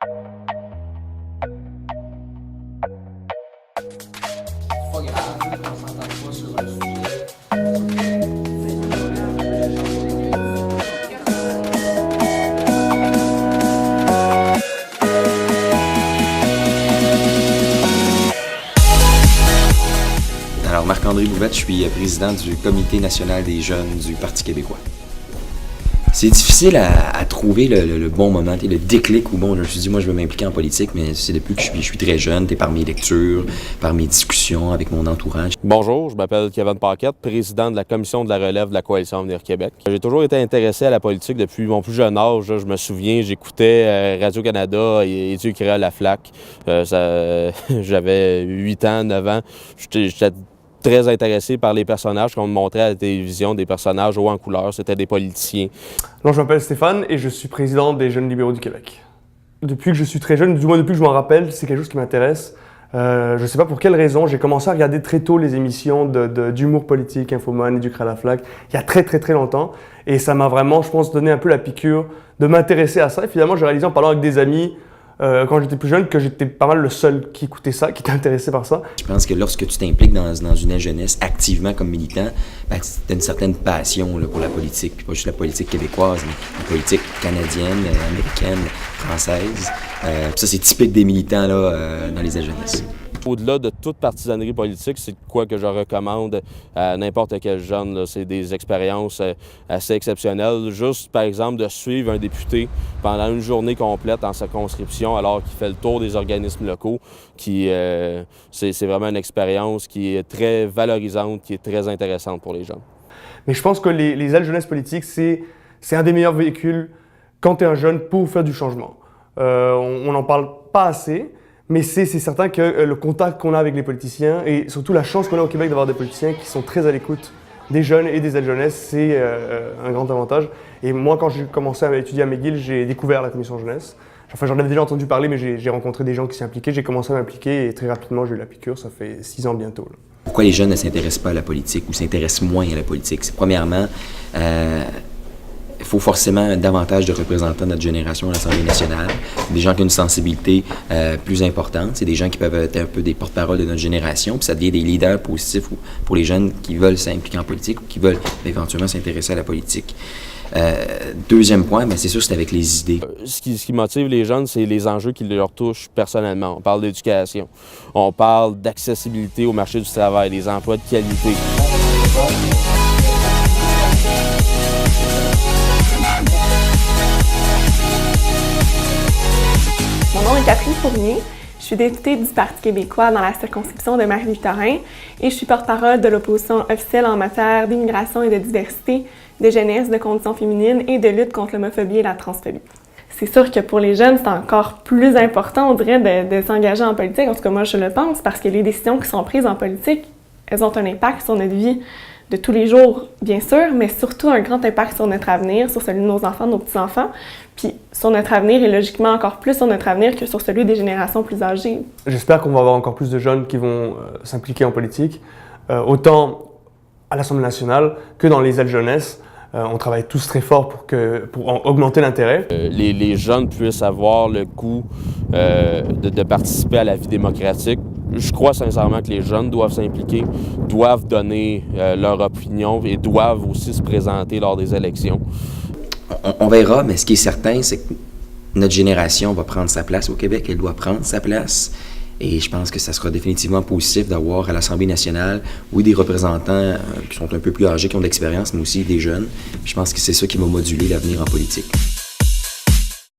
Pas grave, on s'entend pas sur un sujet. Alors, Marc-André Bouvette, je suis président du Comité national des jeunes du Parti québécois. C'est difficile à trouver le bon moment, le déclic où, bon, je me suis dit, moi, je veux m'impliquer en politique, mais c'est depuis que je suis très jeune, par mes lectures, par mes discussions avec mon entourage. Bonjour, je m'appelle Kevin Paquette, président de la Commission de la relève de la Coalition Avenir Québec. J'ai toujours été intéressé à la politique depuis mon plus jeune âge. Je me souviens, j'écoutais Radio-Canada et Dieu créa la FLAC. J'avais 8 ans, 9 ans. J'étais très intéressé par les personnages qu'on me montrait à la télévision, des personnages hauts en couleur, c'était des politiciens. Alors, je m'appelle Stéphane et je suis président des Jeunes libéraux du Québec. Depuis que je suis très jeune, du moins depuis que je m'en rappelle, c'est quelque chose qui m'intéresse. Je ne sais pas pour quelle raison, j'ai commencé à regarder très tôt les émissions d'humour politique, Infoman, Éduc à la FLAC, il y a très longtemps. Et ça m'a vraiment, je pense, donné un peu la piqûre de m'intéresser à ça. Et finalement, j'ai réalisé en parlant avec des amis, quand j'étais plus jeune, que j'étais pas mal le seul qui écoutait ça, qui était intéressé par ça. Je pense que lorsque tu t'impliques dans une jeunesse activement comme militant, ben, tu as une certaine passion là, pour la politique, puis pas juste la politique québécoise, mais la politique canadienne, américaine, française. Ça, c'est typique des militants là, dans les aides jeunesse. Au-delà de toute partisanerie politique, c'est quoi que je recommande à n'importe quel jeune. Là. C'est des expériences assez exceptionnelles. Juste, par exemple, de suivre un député pendant une journée complète en circonscription alors qu'il fait le tour des organismes locaux. C'est vraiment une expérience qui est très valorisante, qui est très intéressante pour les jeunes. Mais je pense que les aides jeunesse politique, c'est un des meilleurs véhicules quand tu es un jeune pour faire du changement. On n'en parle pas assez. Mais c'est certain que le contact qu'on a avec les politiciens et surtout la chance qu'on a au Québec d'avoir des politiciens qui sont très à l'écoute des jeunes et des aides jeunesse, c'est un grand avantage. Et moi, quand j'ai commencé à étudier à McGill, j'ai découvert la commission jeunesse. Enfin, j'en avais déjà entendu parler, mais j'ai rencontré des gens qui s'y impliquaient. J'ai commencé à m'impliquer et très rapidement, j'ai eu la piqûre. Ça fait 6 ans bientôt. Là. Pourquoi les jeunes ne s'intéressent pas à la politique ou s'intéressent moins à la politique? C'est premièrement, il faut forcément davantage de représentants de notre génération à l'Assemblée nationale, des gens qui ont une sensibilité plus importante, c'est des gens qui peuvent être un peu des porte-parole de notre génération, puis ça devient des leaders positifs pour les jeunes qui veulent s'impliquer en politique ou qui veulent éventuellement s'intéresser à la politique. Deuxième point, c'est sûr, c'est avec les idées. Ce qui motive les jeunes, c'est les enjeux qui leur touchent personnellement. On parle d'éducation, on parle d'accessibilité au marché du travail, des emplois de qualité. Mon nom est Catherine Fournier, je suis députée du Parti québécois dans la circonscription de Marie-Victorin et je suis porte-parole de l'opposition officielle en matière d'immigration et de diversité, de jeunesse, de conditions féminines et de lutte contre l'homophobie et la transphobie. C'est sûr que pour les jeunes, c'est encore plus important, on dirait, de s'engager en politique. En tout cas, moi, je le pense, parce que les décisions qui sont prises en politique, elles ont un impact sur notre vie de tous les jours, bien sûr, mais surtout un grand impact sur notre avenir, sur celui de nos enfants, de nos petits-enfants, puis sur notre avenir et logiquement encore plus sur notre avenir que sur celui des générations plus âgées. J'espère qu'on va avoir encore plus de jeunes qui vont s'impliquer en politique, autant à l'Assemblée nationale que dans les aides jeunesse. On travaille tous très fort pour augmenter l'intérêt. Les jeunes puissent avoir le goût de participer à la vie démocratique. Je crois sincèrement que les jeunes doivent s'impliquer, doivent donner leur opinion et doivent aussi se présenter lors des élections. On verra, mais ce qui est certain, c'est que notre génération va prendre sa place au Québec. Elle doit prendre sa place. Et je pense que ça sera définitivement positif d'avoir à l'Assemblée nationale, oui, des représentants qui sont un peu plus âgés, qui ont de l'expérience, mais aussi des jeunes. Je pense que c'est ça qui va moduler l'avenir en politique.